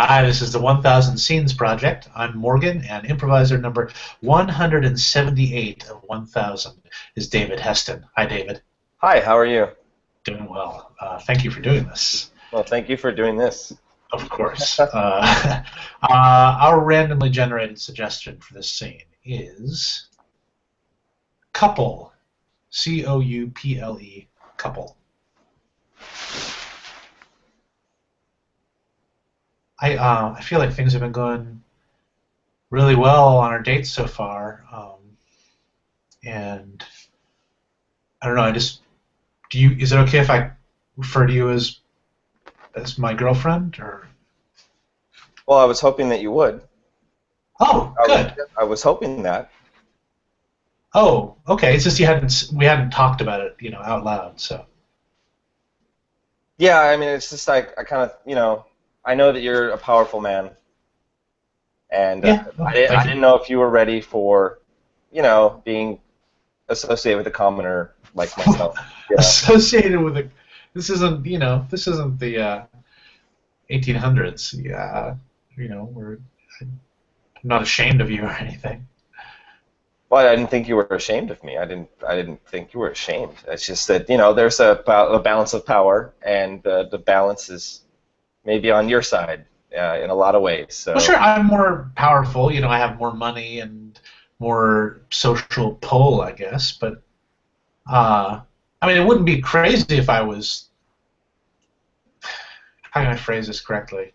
Hi, this is the 1000 Scenes Project. I'm Morgan, and improviser number 178 of 1000 is David Heston. Hi, David. Hi, how are you? Doing well. Thank you for doing this. Well, thank you for doing this. Of course. Our randomly generated suggestion for this scene is couple. Couple. Couple. I feel like things have been going really well on our dates so far, and I don't know. Is it okay if I refer to you as my girlfriend or? Well, I was hoping that you would. Oh, good. I was hoping that. Oh, okay. It's just we hadn't talked about it, out loud. So. Yeah, I mean, it's just like I kind of, I know that you're a powerful man, and Yeah. Well, I didn't know if you were ready for, being associated with a commoner like myself. Associated with this isn't the 1800s. Yeah, I'm not ashamed of you or anything. Well, I didn't think you were ashamed of me. I didn't think you were ashamed. It's just that there's a balance of power, and the balance is maybe on your side in a lot of ways. So. Well, sure, I'm more powerful. I have more money and more social pull, I guess. But I mean, it wouldn't be crazy if I was. How can I phrase this correctly?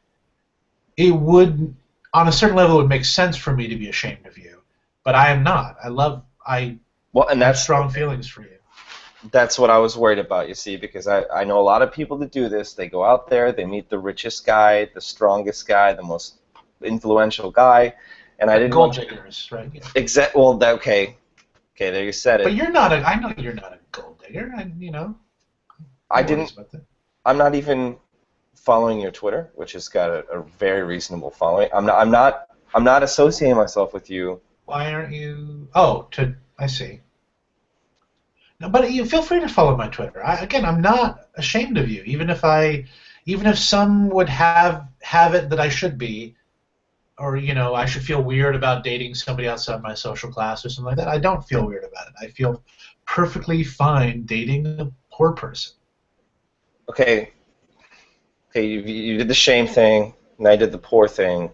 It would, on a certain level, it would make sense for me to be ashamed of you. But I am not. I have strong feelings for you. That's what I was worried about, you see, because I know a lot of people that do this. They go out there, they meet the richest guy, the strongest guy, the most influential guy, and I didn't gold diggers, right? Yeah. Well, okay, there you said it. But you're not I know you're not a gold digger. I'm not even following your Twitter, which has got a very reasonable following. I'm not associating myself with you. Why aren't you? Oh, I see. No, but you feel free to follow my Twitter. I'm not ashamed of you, even if some would have it that I should be, or I should feel weird about dating somebody outside my social class or something like that. I don't feel weird about it. I feel perfectly fine dating a poor person. Okay, you did the shame thing, and I did the poor thing.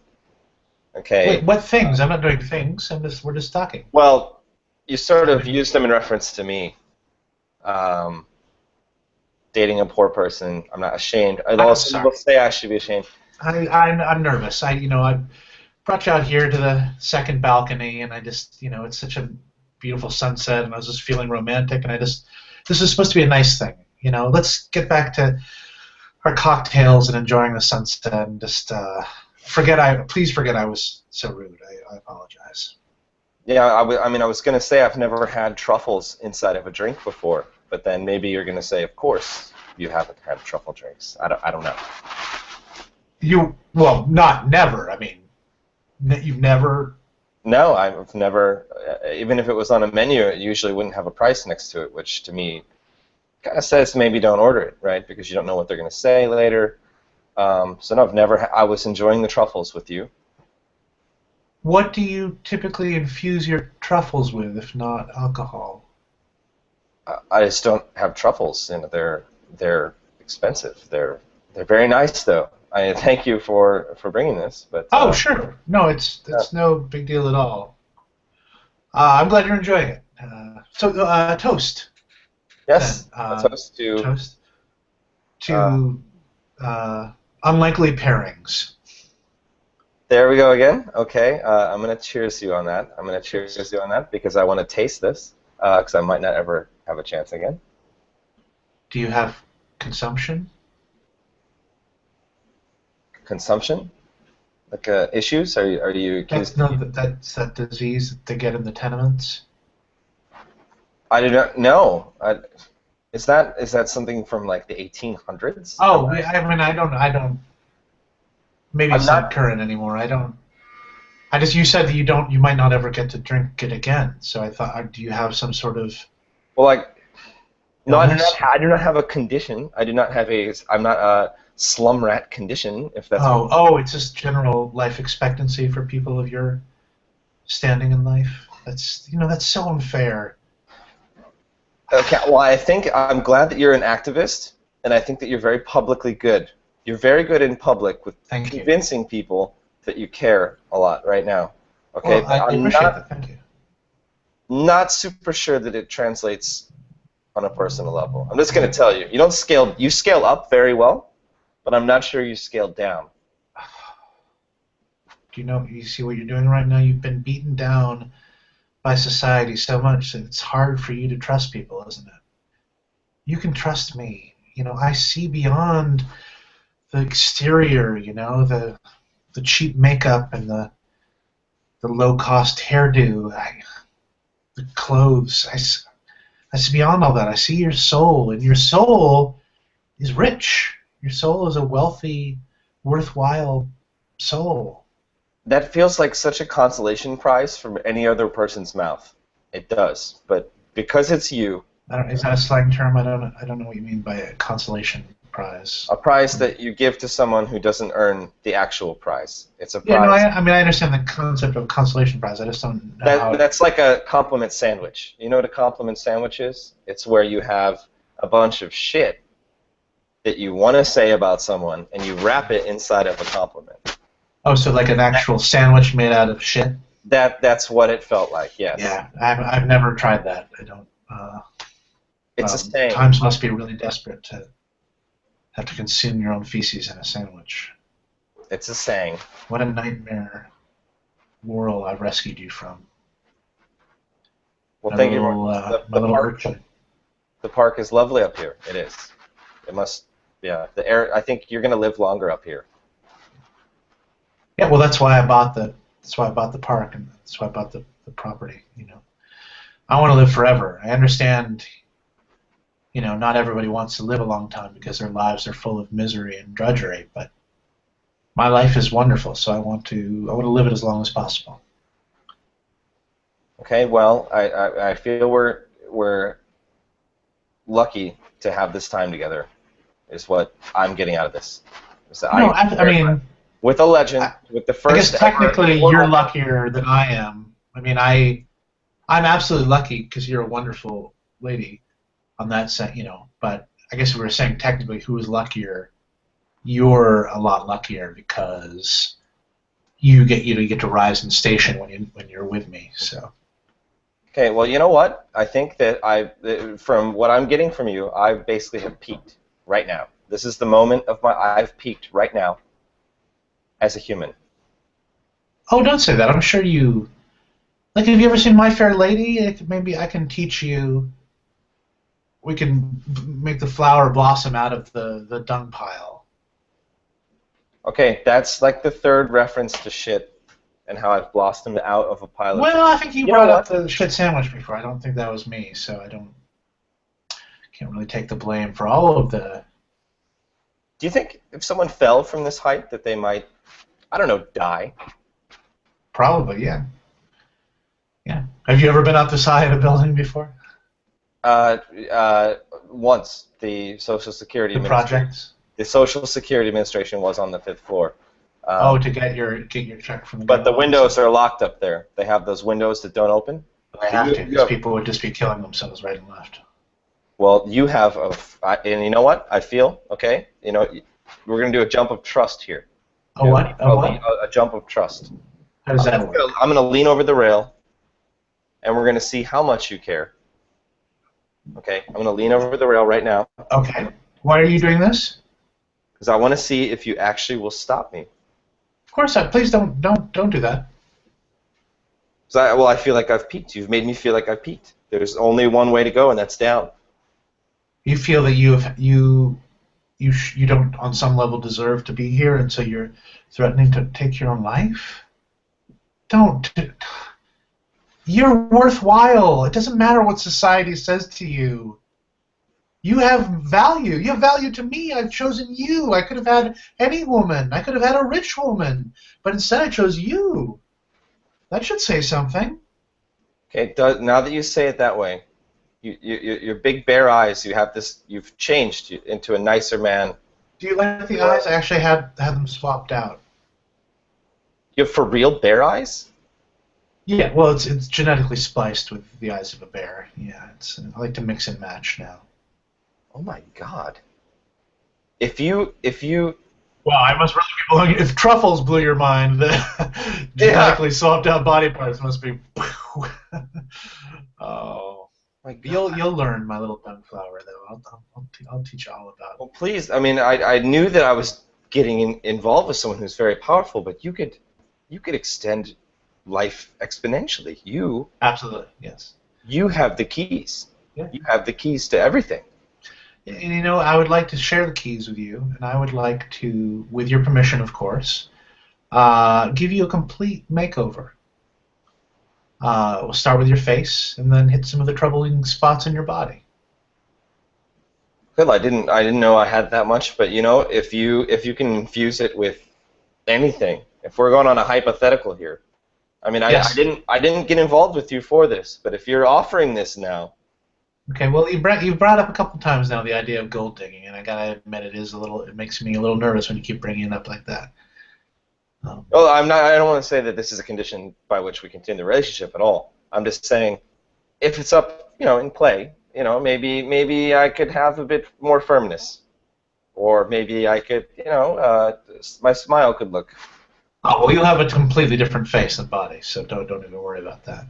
Okay. Wait, what things? I'm not doing things. We're just talking. Well, you sort of used them in reference to me. Dating a poor person. I'm not ashamed. I'd also say I should be ashamed. I'm nervous. I brought you out here to the second balcony, and I just, it's such a beautiful sunset, and I was just feeling romantic, and this is supposed to be a nice thing. Let's get back to our cocktails and enjoying the sunset, and just please forget I was so rude. I apologize. Yeah, I mean, I was going to say I've never had truffles inside of a drink before, but then maybe you're going to say, of course, you haven't had truffle drinks. I don't know. Well, not never. I mean, you've never. No, I've never. Even if it was on a menu, it usually wouldn't have a price next to it, which to me kind of says maybe don't order it, right? Because you don't know what they're going to say later. So no, I've never. I was enjoying the truffles with you. What do you typically infuse your truffles with, if not alcohol? I just don't have truffles. They're expensive. They're very nice, though. I thank you for bringing this. But sure. No, it's no big deal at all. I'm glad you're enjoying it. So toast. Yes. Toast to unlikely pairings. There we go again. Okay, I'm going to cheers you on that. I'm going to cheers you on that because I want to taste this because I might not ever have a chance again. Do you have consumption? Consumption? Like issues? Are you accused? That's that disease that they get in the tenements. I do not know. Is that something from like the 1800s? Oh, I mean, I don't. Maybe it's not current anymore. You said that you might not ever get to drink it again. So I thought, do you have some sort of? Well, no, I do not have a condition. I'm not slum rat condition, if that's what. Oh, it's just general life expectancy for people of your standing in life. That's so unfair. Okay, well, I think I'm glad that you're an activist, and I think that you're very publicly good. You're very good in public with Thank you. convincing people that you care a lot right now. Okay, Well, but I I'm appreciate that. Thank you. not super sure that it translates on a personal level. I'm just going to tell you, you scale up very well, but I'm not sure you scale down. You see what you're doing right now? You've been beaten down by society so much that it's hard for you to trust people, isn't it? You can trust me. I see beyond the exterior, the cheap makeup and the low-cost hairdo, the clothes. I see beyond all that. I see your soul, and your soul is rich. Your soul is a wealthy, worthwhile soul. That feels like such a consolation prize from any other person's mouth. It does, but because it's you, Is that a slang term? I don't know what you mean by a consolation prize. a prize that you give to someone who doesn't earn the actual prize. It's a Yeah, no, prize. I mean, I understand the concept of consolation prize. I just don't know how. That's like a compliment sandwich. You know what a compliment sandwich is? It's where you have a bunch of shit that you want to say about someone, and you wrap it inside of a compliment. Oh, so like an actual sandwich made out of shit? That's what it felt like. Yes. Yeah, I've never tried that. I don't. It's a saying. Times must be really desperate to have to consume your own feces in a sandwich. It's a saying. What a nightmare world I've rescued you from. Well, thank you. My little urchin. The park is lovely up here. It is. It must. Yeah. The air. I think you're going to live longer up here. Yeah, well, that's why I bought the park, and that's why I bought the property. I want to live forever. I understand. Not everybody wants to live a long time because their lives are full of misery and drudgery, but my life is wonderful, so I want to live it as long as possible. Okay, well, I feel we're lucky to have this time together, is what I'm getting out of this. So No, I mean, with a legend, with the first. I guess technically you're luckier than I am. I mean, I'm absolutely lucky because you're a wonderful lady on that set, But I guess if we were saying technically who is luckier, you're a lot luckier because you get to rise in station when you're with me. So. Okay, well, you know what? I think that from what I'm getting from you, I basically have peaked right now. This is the moment of I've peaked right now as a human. Oh, don't say that. I'm sure you. Like, have you ever seen My Fair Lady? Maybe I can teach you. We can make the flower blossom out of the dung pile. Okay, that's like the third reference to shit and how I've blossomed out of a pile of shit. Well, I think you brought up the shit sandwich before. I don't think that was me, so can't really take the blame for all of the. Do you think if someone fell from this height that they might, I don't know, die? Probably, yeah. Yeah. Have you ever been up this high in a building before? Once the Social Security projects. The Social Security Administration was on the 5th floor. To get your check from the. But the windows are locked up there. They have those windows that don't open. I have to, because people would just be killing themselves right and left. Well, you have and you know what? I feel okay. We're gonna do a jump of trust here. What? A jump of trust. How does that work? I'm gonna lean over the rail, and we're gonna see how much you care. Okay, I'm gonna lean over the rail right now. Okay. Why are you doing this? Because I want to see if you actually will stop me. Of course, please don't do that. I feel like I've peaked. You've made me feel like I've peaked. There's only one way to go, and that's down. You feel that you don't, on some level, deserve to be here, and so you're threatening to take your own life? Don't. You're worthwhile. It doesn't matter what society says to you. You have value. You have value to me. I've chosen you. I could have had any woman. I could have had a rich woman. But instead I chose you. That should say something. Okay, now that you say it that way, your big bare eyes, you've changed into a nicer man. Do you like the eyes? I actually had them swapped out. You have for real bear eyes? Yeah, well, it's genetically spliced with the eyes of a bear. Yeah, I like to mix and match now. Oh my god. If you Wow, I must really be blowing. If truffles blew your mind, the yeah. genetically swapped out body parts must be. Oh, My you'll learn, my little gunflower. Though I'll teach you all about it. Well, please. I mean, I knew that I was getting involved with someone who's very powerful, but you could extend life exponentially. Absolutely, yes. You have the keys. Yeah. You have the keys to everything. And I would like to share the keys with you, and I would like to, with your permission, of course, give you a complete makeover. We'll start with your face, and then hit some of the troubling spots in your body. Well, I didn't know I had that much, but if you can infuse it with anything, if we're going on a hypothetical here, I mean, Yes. I didn't get involved with you for this, but if you're offering this now, Okay. Well, you brought up a couple times now the idea of gold digging, and I gotta admit it makes me a little nervous when you keep bringing it up like that. well, I don't want to say that this is a condition by which we continue the relationship at all. I'm just saying, if it's up, in play, maybe I could have a bit more firmness, or maybe I could, my smile could look. Oh well, you'll have a completely different face and body, so don't even worry about that.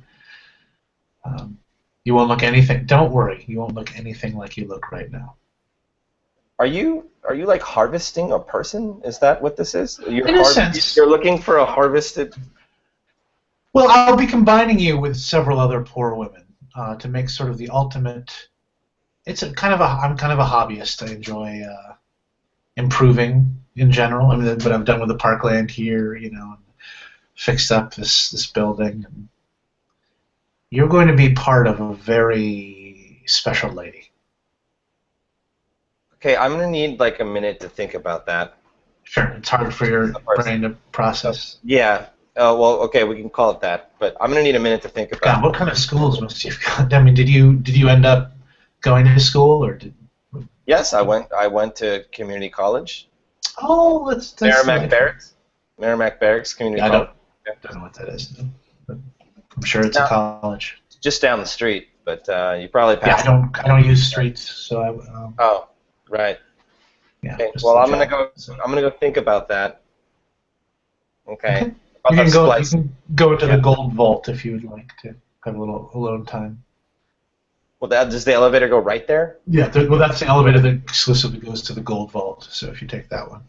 Um, you won't look anything. Don't worry, you won't look anything like you look right now. Are you like harvesting a person? Is that what this is? In a sense. You're looking for a harvested. Well, I'll be combining you with several other poor women to make sort of the ultimate. I'm kind of a hobbyist. I enjoy improving in general. I mean, what I've done with the parkland here, fixed up this building. You're going to be part of a very special lady. Okay, I'm gonna need like a minute to think about that. Sure, it's hard for your brain to process. Yeah. Well, okay, we can call it that. But I'm gonna need a minute to think about God, it. what kind of schools must you've got? I mean, did you end up going to school or did? Yes, I went to community college. Oh, that's Merrimack delightful. Barracks. Merrimack Barracks Community Yeah, College. don't know what that is. But I'm sure it's a college. Just down the street, but you probably Yeah, passed. I don't use streets, so Oh, right. yeah. Okay. Just Well, a I'm gonna job, go. so. I'm gonna go think about that. Okay. Okay. About You that can go. You splice. can go into Yeah. the gold vault if you would like to have a little alone time. Well, does the elevator go right there? Yeah. Well, that's the elevator that exclusively goes to the gold vault. So if you take that one.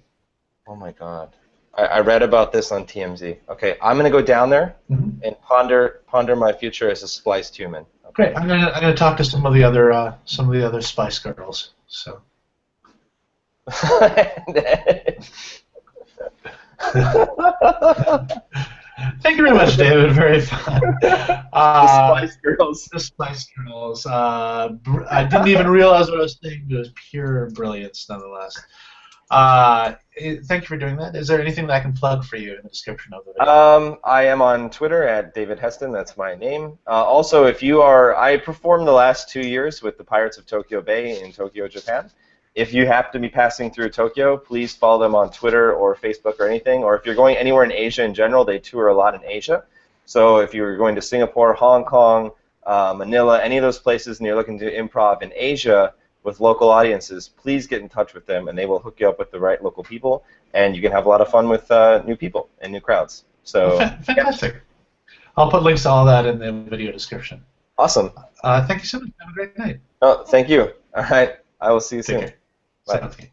Oh my God. I read about this on TMZ. Okay, I'm gonna go down there Mm-hmm. and ponder my future as a spliced human. Great. I'm gonna talk to some of the other Spice Girls. So. Thank you very much, David. Very fun. The Spice Girls. The Spice Girls. I didn't even realize what I was saying. It was pure brilliance, nonetheless. Thank you for doing that. Is there anything that I can plug for you in the description of the video? I am on Twitter at David Heston. That's my name. Also, I performed the last 2 years with the Pirates of Tokyo Bay in Tokyo, Japan. If you happen to be passing through Tokyo, please follow them on Twitter or Facebook or anything. Or if you're going anywhere in Asia in general, they tour a lot in Asia. So if you're going to Singapore, Hong Kong, Manila, any of those places, and you're looking to improv in Asia with local audiences, please get in touch with them, and they will hook you up with the right local people, and you can have a lot of fun with new people and new crowds. So Fantastic. I'll put links to all that in the video description. Awesome. Thank you so much. Have a great night. Oh, thank you. All right. I will see you Take soon. care. Bye. Sounds good.